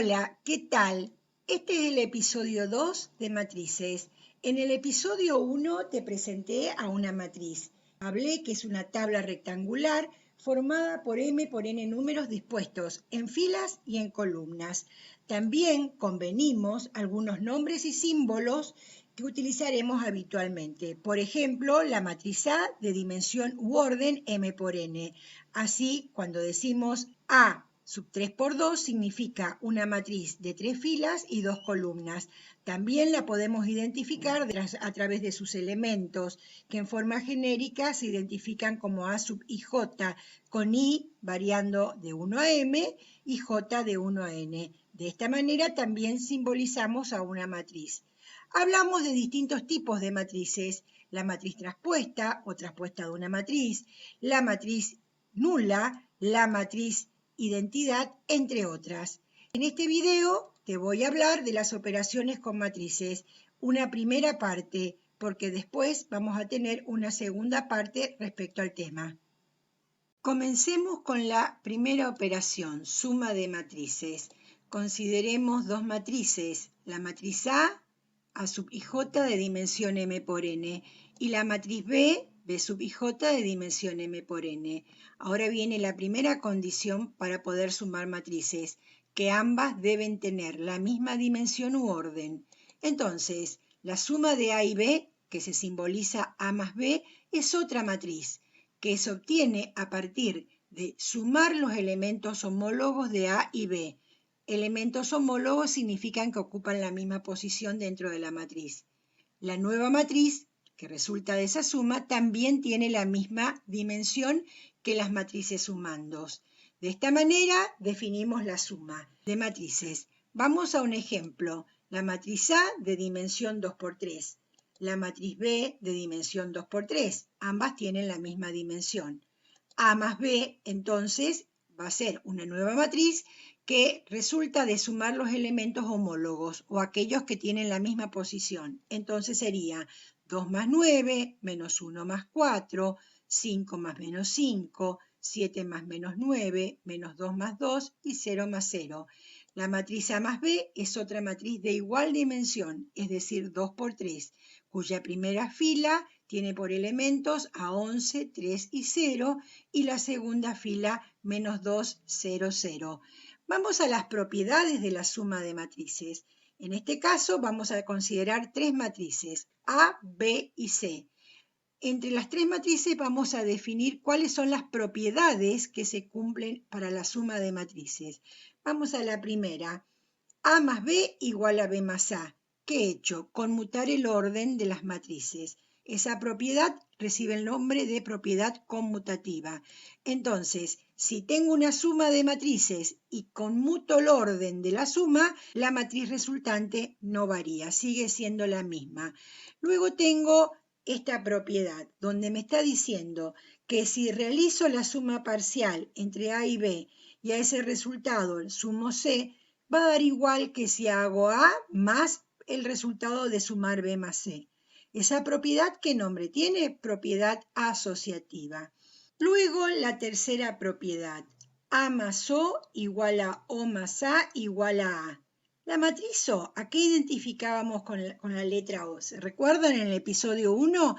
Hola, ¿qué tal? Este es el episodio 2 de matrices. En el episodio 1 te presenté a una matriz. Hablé que es una tabla rectangular formada por M por N números dispuestos en filas y en columnas. También convenimos algunos nombres y símbolos que utilizaremos habitualmente. Por ejemplo, la matriz A de dimensión u orden M por N. Así, cuando decimos A sub 3 por 2 significa una matriz de 3 filas y 2 columnas. También la podemos identificar a través de sus elementos, que en forma genérica se identifican como A sub ij, con I variando de 1 a M y J de 1 a N. De esta manera también simbolizamos a una matriz. Hablamos de distintos tipos de matrices: la matriz traspuesta o traspuesta de una matriz, la matriz nula, la matriz identidad, entre otras. En este video te voy a hablar de las operaciones con matrices, una primera parte, porque después vamos a tener una segunda parte respecto al tema. Comencemos con la primera operación, suma de matrices. Consideremos dos matrices, la matriz A sub ij de dimensión M por N, y la matriz B sub ij de dimensión M por N. Ahora viene la primera condición para poder sumar matrices, que ambas deben tener la misma dimensión u orden. Entonces, la suma de A y B, que se simboliza A más B, es otra matriz, que se obtiene a partir de sumar los elementos homólogos de A y B. Elementos homólogos significan que ocupan la misma posición dentro de la matriz. La nueva matriz, que resulta de esa suma, también tiene la misma dimensión que las matrices sumandos. De esta manera definimos la suma de matrices. Vamos a un ejemplo. La matriz A de dimensión 2 por 3. La matriz B de dimensión 2 por 3. Ambas tienen la misma dimensión. A más B, entonces, va a ser una nueva matriz que resulta de sumar los elementos homólogos o aquellos que tienen la misma posición. Entonces sería 2 más 9, menos 1 más 4, 5 más menos 5, 7 más menos 9, menos 2 más 2 y 0 más 0. La matriz A más B es otra matriz de igual dimensión, es decir, 2 por 3, cuya primera fila tiene por elementos a 11, 3 y 0, y la segunda fila menos 2, 0, 0. Vamos a las propiedades de la suma de matrices. En este caso vamos a considerar tres matrices, A, B y C. Entre las tres matrices vamos a definir cuáles son las propiedades que se cumplen para la suma de matrices. Vamos a la primera. A más B igual a B más A. ¿Qué he hecho? Conmutar el orden de las matrices. Esa propiedad recibe el nombre de propiedad conmutativa. Entonces, si tengo una suma de matrices y conmuto el orden de la suma, la matriz resultante no varía, sigue siendo la misma. Luego tengo esta propiedad, donde me está diciendo que si realizo la suma parcial entre A y B y a ese resultado sumo C, va a dar igual que si hago A más el resultado de sumar B más C. ¿Esa propiedad qué nombre tiene? Propiedad asociativa. Luego la tercera propiedad, A más O igual a O más A igual a A. La matriz O, ¿a qué identificábamos con la letra O? ¿Se recuerdan en el episodio 1?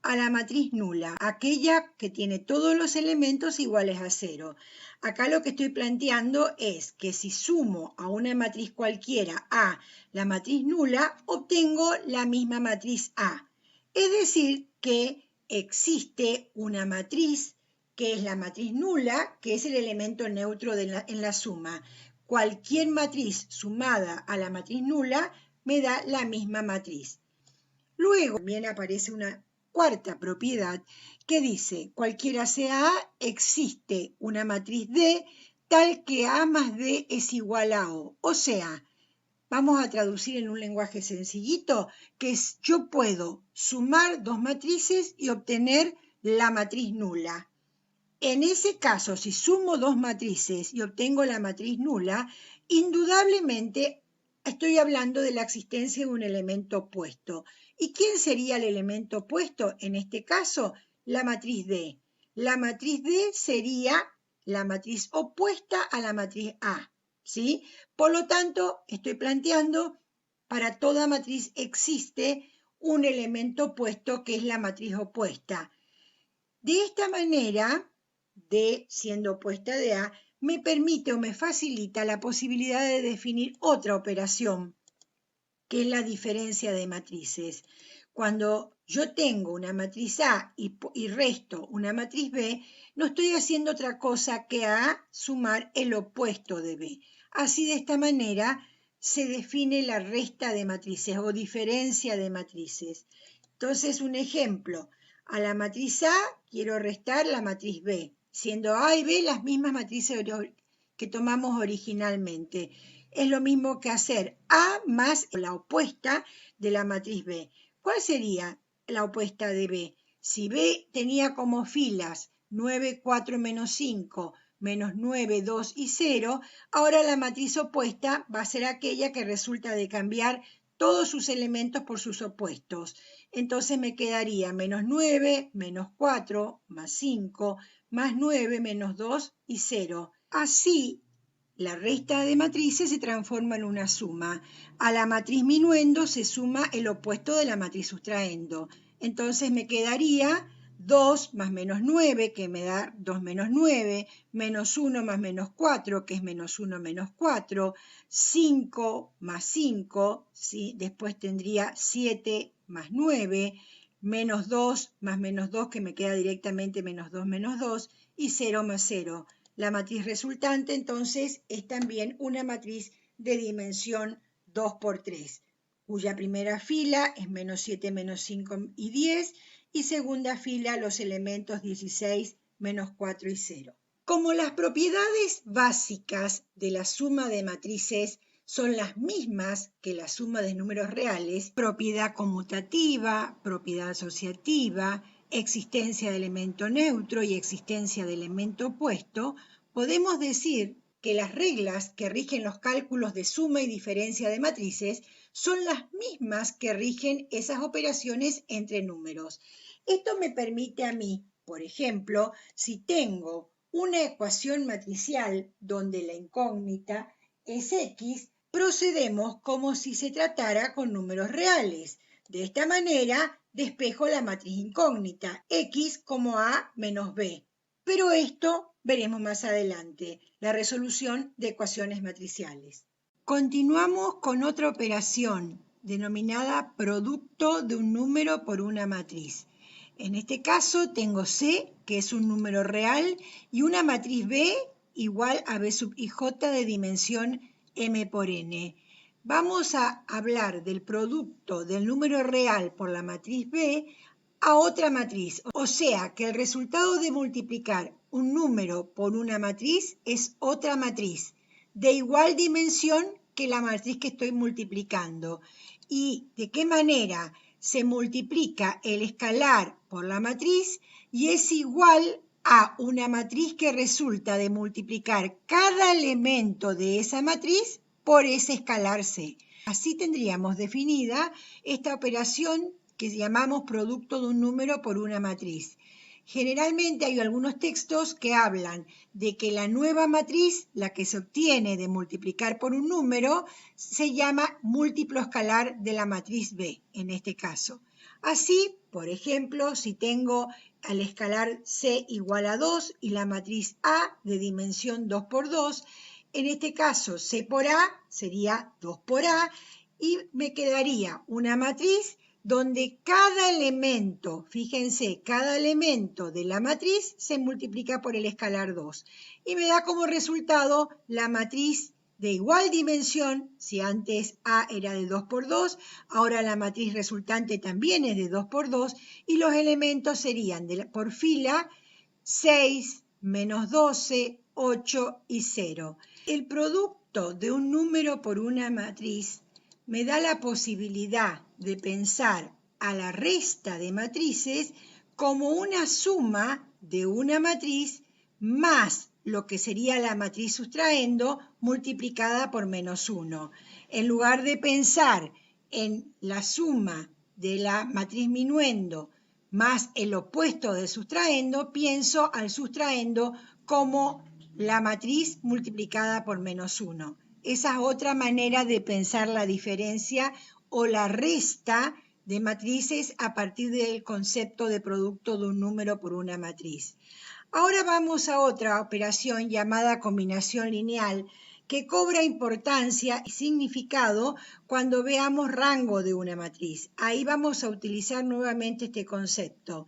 A la matriz nula, aquella que tiene todos los elementos iguales a 0. Acá lo que estoy planteando es que si sumo a una matriz cualquiera a la matriz nula, obtengo la misma matriz A. Es decir, que existe una matriz que es la matriz nula, que es el elemento neutro en la suma. Cualquier matriz sumada a la matriz nula me da la misma matriz. Luego también aparece una cuarta propiedad que dice, cualquiera sea A, existe una matriz D tal que A más D es igual a O. O sea, vamos a traducir en un lenguaje sencillito, que es yo puedo sumar dos matrices y obtener la matriz nula. En ese caso, si sumo dos matrices y obtengo la matriz nula, indudablemente estoy hablando de la existencia de un elemento opuesto. ¿Y quién sería el elemento opuesto? En este caso, la matriz D. La matriz D sería la matriz opuesta a la matriz A. ¿sí? Por lo tanto, estoy planteando, para toda matriz existe un elemento opuesto que es la matriz opuesta. De esta manera, D siendo opuesta de A, me permite o me facilita la posibilidad de definir otra operación, que es la diferencia de matrices. Cuando yo tengo una matriz A y resto una matriz B, no estoy haciendo otra cosa que A sumar el opuesto de B. Así, de esta manera, se define la resta de matrices o diferencia de matrices. Entonces, un ejemplo, a la matriz A quiero restar la matriz B, siendo A y B las mismas matrices que tomamos originalmente. Es lo mismo que hacer A más la opuesta de la matriz B. ¿Cuál sería la opuesta de B? Si B tenía como filas 9, 4, menos 5, menos 9, 2 y 0, ahora la matriz opuesta va a ser aquella que resulta de cambiar todos sus elementos por sus opuestos. Entonces me quedaría menos 9, menos 4, más 5, más 9, menos 2 y 0. Así, la resta de matrices se transforma en una suma. A la matriz minuendo se suma el opuesto de la matriz sustraendo. Entonces me quedaría 2 más menos 9, que me da 2 menos 9, menos 1 más menos 4, que es menos 1 menos 4, 5 más 5, ¿sí? Después tendría 7 más 9, menos 2 más menos 2, que me queda directamente menos 2, y 0 más 0. La matriz resultante, entonces, es también una matriz de dimensión 2 por 3, cuya primera fila es menos 7, menos 5 y 10, y segunda fila los elementos 16, menos 4 y 0. Como las propiedades básicas de la suma de matrices son las mismas que la suma de números reales, propiedad conmutativa, propiedad asociativa, existencia de elemento neutro y existencia de elemento opuesto, podemos decir que las reglas que rigen los cálculos de suma y diferencia de matrices son las mismas que rigen esas operaciones entre números. Esto me permite a mí, por ejemplo, si tengo una ecuación matricial donde la incógnita es X, procedemos como si se tratara con números reales. De esta manera, despejo la matriz incógnita, X como A menos B. Pero esto veremos más adelante, la resolución de ecuaciones matriciales. Continuamos con otra operación, denominada producto de un número por una matriz. En este caso tengo C, que es un número real, y una matriz B igual a B sub ij de dimensión m por n. Vamos a hablar del producto del número real por la matriz B a otra matriz. O sea que el resultado de multiplicar un número por una matriz es otra matriz de igual dimensión que la matriz que estoy multiplicando. ¿Y de qué manera? Se multiplica el escalar por la matriz y es igual a una matriz que resulta de multiplicar cada elemento de esa matriz por ese escalar C. Así tendríamos definida esta operación que llamamos producto de un número por una matriz. Generalmente hay algunos textos que hablan de que la nueva matriz, la que se obtiene de multiplicar por un número, se llama múltiplo escalar de la matriz B, en este caso. Así, por ejemplo, si tengo al escalar C igual a 2 y la matriz A de dimensión 2 por 2, en este caso C por A sería 2 por A y me quedaría una matriz donde cada elemento, fíjense, cada elemento de la matriz se multiplica por el escalar 2 y me da como resultado la matriz de igual dimensión. Si antes A era de 2 por 2, ahora la matriz resultante también es de 2 por 2 y los elementos serían por fila 6, menos 12, 8 y 0. El producto de un número por una matriz me da la posibilidad de pensar a la resta de matrices como una suma de una matriz más lo que sería la matriz sustraendo multiplicada por menos 1. En lugar de pensar en la suma de la matriz minuendo más el opuesto del sustraendo, pienso al sustraendo como la matriz multiplicada por menos 1. Esa es otra manera de pensar la diferencia o la resta de matrices a partir del concepto de producto de un número por una matriz. Ahora vamos a otra operación llamada combinación lineal, que cobra importancia y significado cuando veamos rango de una matriz. Ahí vamos a utilizar nuevamente este concepto.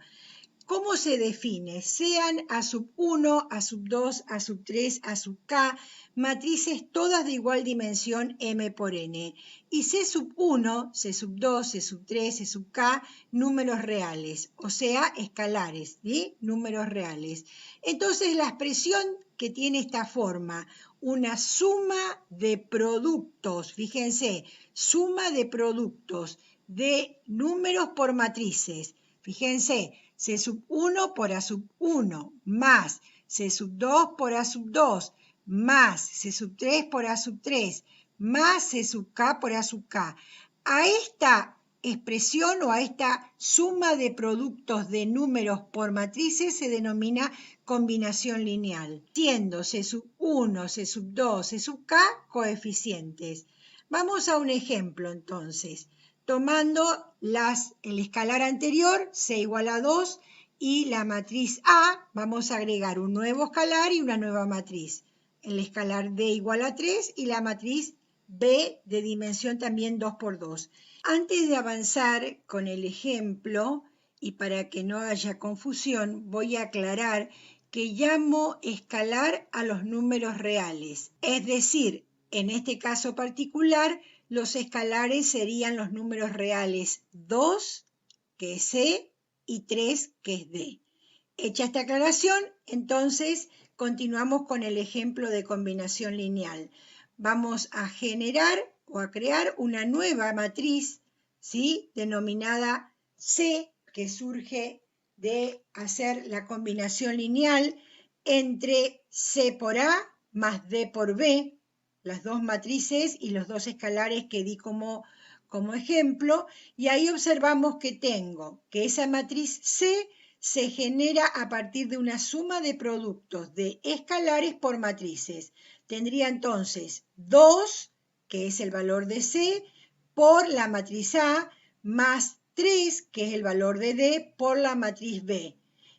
¿Cómo se define? Sean A sub 1, A sub 2, A sub 3, A sub K, matrices todas de igual dimensión M por N. Y C sub 1, C sub 2, C sub 3, C sub K, números reales, o sea, escalares, ¿sí? Números reales. Entonces, la expresión que tiene esta forma, una suma de productos, fíjense, suma de productos de números por matrices, fíjense, C sub 1 por A sub 1 más C sub 2 por A sub 2 más C sub 3 por A sub 3 más C sub K por A sub K. A esta expresión o a esta suma de productos de números por matrices se denomina combinación lineal, siendo C sub 1, C sub 2, C sub K coeficientes. Vamos a un ejemplo entonces. Tomando el escalar anterior, C igual a 2, y la matriz A, vamos a agregar un nuevo escalar y una nueva matriz. El escalar D igual a 3 y la matriz B de dimensión también 2 por 2. Antes de avanzar con el ejemplo, y para que no haya confusión, voy a aclarar que llamo escalar a los números reales. Es decir, en este caso particular, los escalares serían los números reales 2, que es C, y 3, que es D. Hecha esta aclaración, entonces continuamos con el ejemplo de combinación lineal. Vamos a generar o a crear una nueva matriz, ¿sí? Denominada C, que surge de hacer la combinación lineal entre C por A más D por B, las dos matrices y los dos escalares que di como ejemplo, y ahí observamos que tengo que esa matriz C se genera a partir de una suma de productos de escalares por matrices. Tendría entonces 2, que es el valor de C, por la matriz A, más 3, que es el valor de D, por la matriz B.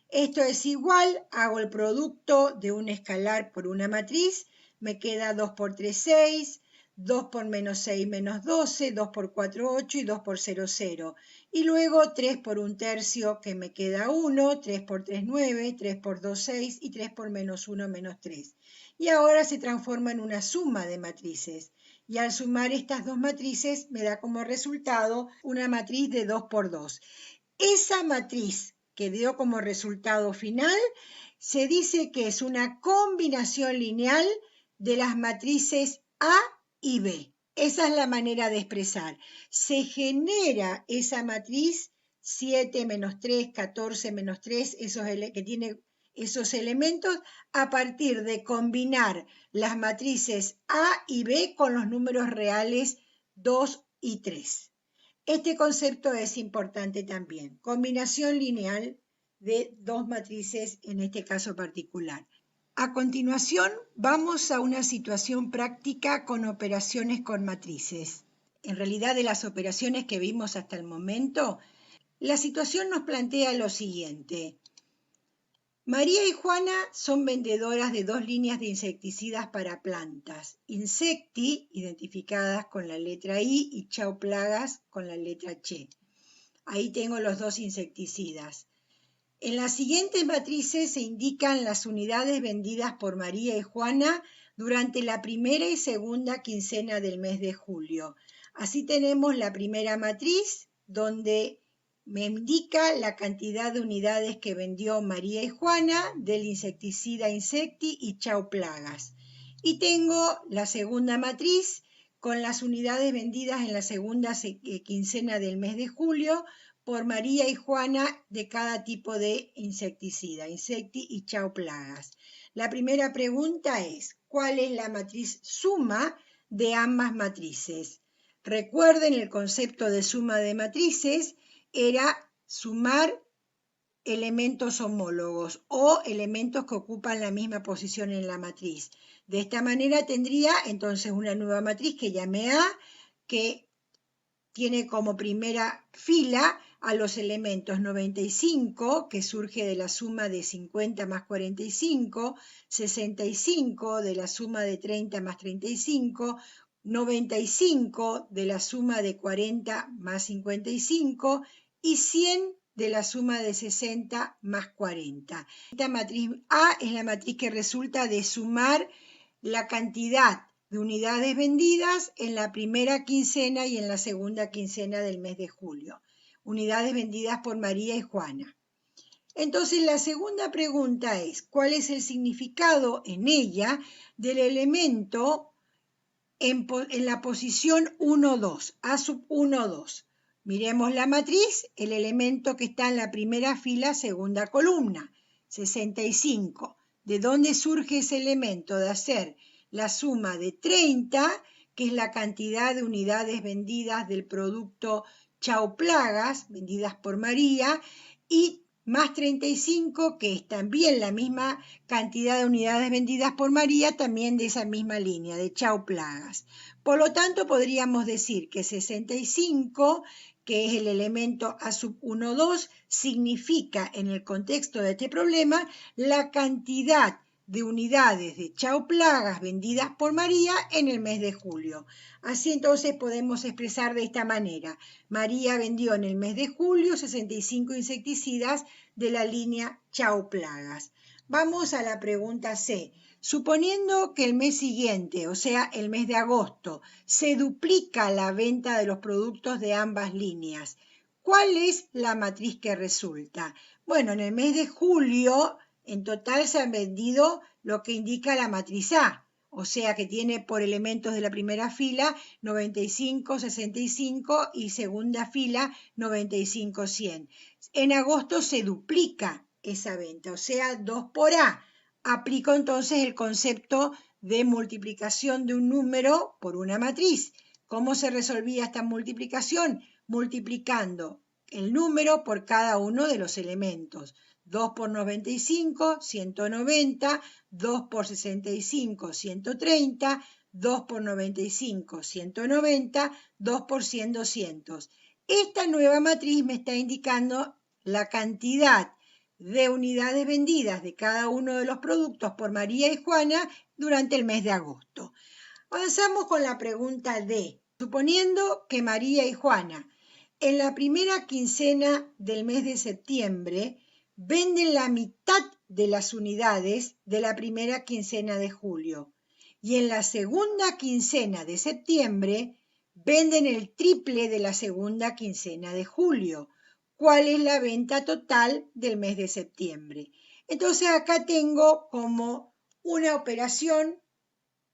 Esto es igual, hago el producto de un escalar por una matriz, me queda 2 por 3, 6, 2 por menos 6, menos 12, 2 por 4, 8 y 2 por 0, 0. Y luego 3 por 1/3, que me queda 1, 3 por 3, 9, 3 por 2, 6 y 3 por menos 1, menos 3. Y ahora se transforma en una suma de matrices. Y al sumar estas dos matrices me da como resultado una matriz de 2 por 2. Esa matriz que dio como resultado final se dice que es una combinación lineal de las matrices A y B. Esa es la manera de expresar. Se genera esa matriz 7 menos 3, 14 menos 3, que tiene esos elementos a partir de combinar las matrices A y B con los números reales 2 y 3. Este concepto es importante también. Combinación lineal de dos matrices en este caso particular. A continuación, vamos a una situación práctica con operaciones con matrices. En realidad, de las operaciones que vimos hasta el momento, la situación nos plantea lo siguiente. María y Juana son vendedoras de dos líneas de insecticidas para plantas. Insecti, identificadas con la letra I, y Chau Plagas con la letra Ch. Ahí tengo los dos insecticidas. En las siguientes matrices se indican las unidades vendidas por María y Juana durante la primera y segunda quincena del mes de julio. Así tenemos la primera matriz, donde me indica la cantidad de unidades que vendió María y Juana del insecticida Insecti y Chau Plagas. Y tengo la segunda matriz con las unidades vendidas en la segunda quincena del mes de julio por María y Juana de cada tipo de insecticida, Insecti y Chau Plagas. La primera pregunta es, ¿cuál es la matriz suma de ambas matrices? Recuerden, el concepto de suma de matrices era sumar elementos homólogos o elementos que ocupan la misma posición en la matriz. De esta manera tendría entonces una nueva matriz que llame A, que tiene como primera fila a los elementos 95, que surge de la suma de 50 más 45, 65 de la suma de 30 más 35, 95 de la suma de 40 más 55 y 100 de la suma de 60 más 40. Esta matriz A es la matriz que resulta de sumar la cantidad de unidades vendidas en la primera quincena y en la segunda quincena del mes de julio. Unidades vendidas por María y Juana. Entonces la segunda pregunta es, ¿cuál es el significado en ella del elemento en la posición 1, 2, A sub 1, 2? Miremos la matriz, el elemento que está en la primera fila, segunda columna, 65. ¿De dónde surge ese elemento? De hacer la suma de 30, que es la cantidad de unidades vendidas del producto Chau Plagas, vendidas por María, y más 35, que es también la misma cantidad de unidades vendidas por María, también de esa misma línea, de Chau Plagas. Por lo tanto, podríamos decir que 65, que es el elemento A sub 1, 2, significa en el contexto de este problema la cantidad de unidades de Chau Plagas vendidas por María en el mes de julio. Así entonces podemos expresar de esta manera. María vendió en el mes de julio 65 insecticidas de la línea Chau Plagas. Vamos a la pregunta C. Suponiendo que el mes siguiente, o sea, el mes de agosto, se duplica la venta de los productos de ambas líneas, ¿cuál es la matriz que resulta? Bueno, en el mes de julio, en total se han vendido lo que indica la matriz A, o sea que tiene por elementos de la primera fila 95, 65 y segunda fila 95, 100. En agosto se duplica esa venta, o sea, 2 por A. Aplico entonces el concepto de multiplicación de un número por una matriz. ¿Cómo se resolvía esta multiplicación? Multiplicando el número por cada uno de los elementos. 2 por 95, 190, 2 por 65, 130, 2 por 95, 190, 2 por 100, 200. Esta nueva matriz me está indicando la cantidad de unidades vendidas de cada uno de los productos por María y Juana durante el mes de agosto. Avanzamos con la pregunta D. Suponiendo que María y Juana en la primera quincena del mes de septiembre venden la mitad de las unidades de la primera quincena de julio y en la segunda quincena de septiembre venden el triple de la segunda quincena de julio. ¿Cuál es la venta total del mes de septiembre? Entonces acá tengo como una operación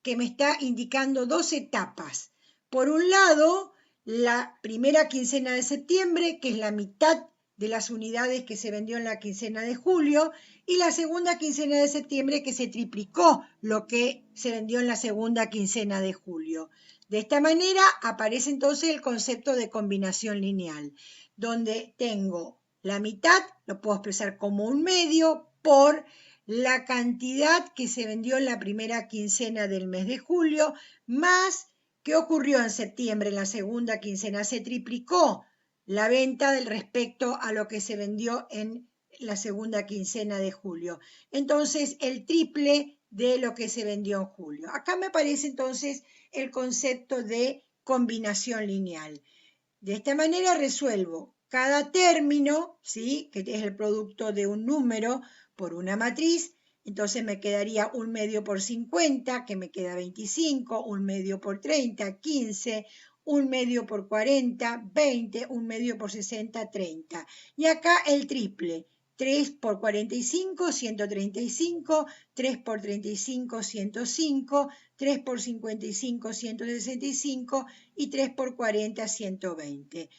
que me está indicando dos etapas. Por un lado, la primera quincena de septiembre, que es la mitad de las unidades que se vendió en la quincena de julio, y la segunda quincena de septiembre, que se triplicó lo que se vendió en la segunda quincena de julio. De esta manera aparece entonces el concepto de combinación lineal, donde tengo la mitad, lo puedo expresar como un medio, por la cantidad que se vendió en la primera quincena del mes de julio, más ¿qué ocurrió en septiembre? En la segunda quincena se triplicó la venta del respecto a lo que se vendió en la segunda quincena de julio. Entonces, el triple de lo que se vendió en julio. Acá me aparece entonces el concepto de combinación lineal. De esta manera resuelvo cada término, ¿sí?, que es el producto de un número por una matriz. Entonces me quedaría 1 medio por 50, que me queda 25, 1 medio por 30, 15, 1 medio por 40, 20, 1 medio por 60, 30. Y acá el triple, 3 por 45, 135, 3 por 35, 105, 3 por 55, 165 y 3 por 40, 120.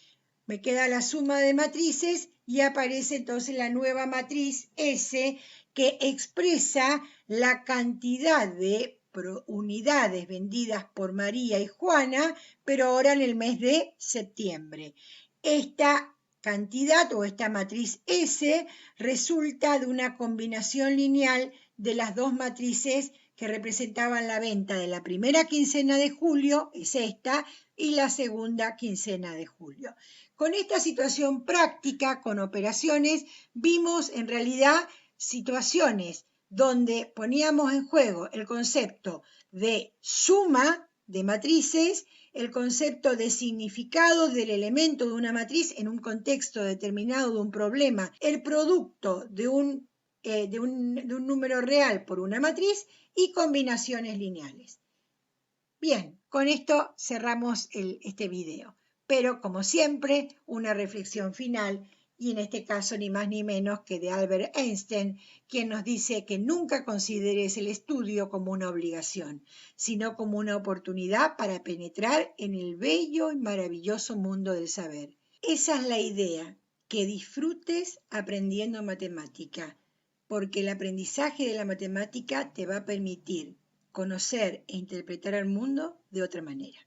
Me queda la suma de matrices y aparece entonces la nueva matriz S, que expresa la cantidad de unidades vendidas por María y Juana, pero ahora en el mes de septiembre. Esta cantidad o esta matriz S resulta de una combinación lineal de las dos matrices que representaban la venta de la primera quincena de julio, es esta, y la segunda quincena de julio. Con esta situación práctica, con operaciones, vimos en realidad situaciones donde poníamos en juego el concepto de suma de matrices, el concepto de significado del elemento de una matriz en un contexto determinado de un problema, el producto de un número real por una matriz y combinaciones lineales. Bien, con esto cerramos este video, pero como siempre, una reflexión final, y en este caso ni más ni menos que de Albert Einstein, quien nos dice que nunca consideres el estudio como una obligación, sino como una oportunidad para penetrar en el bello y maravilloso mundo del saber. Esa es la idea, que disfrutes aprendiendo matemática, porque el aprendizaje de la matemática te va a permitir conocer e interpretar al mundo de otra manera.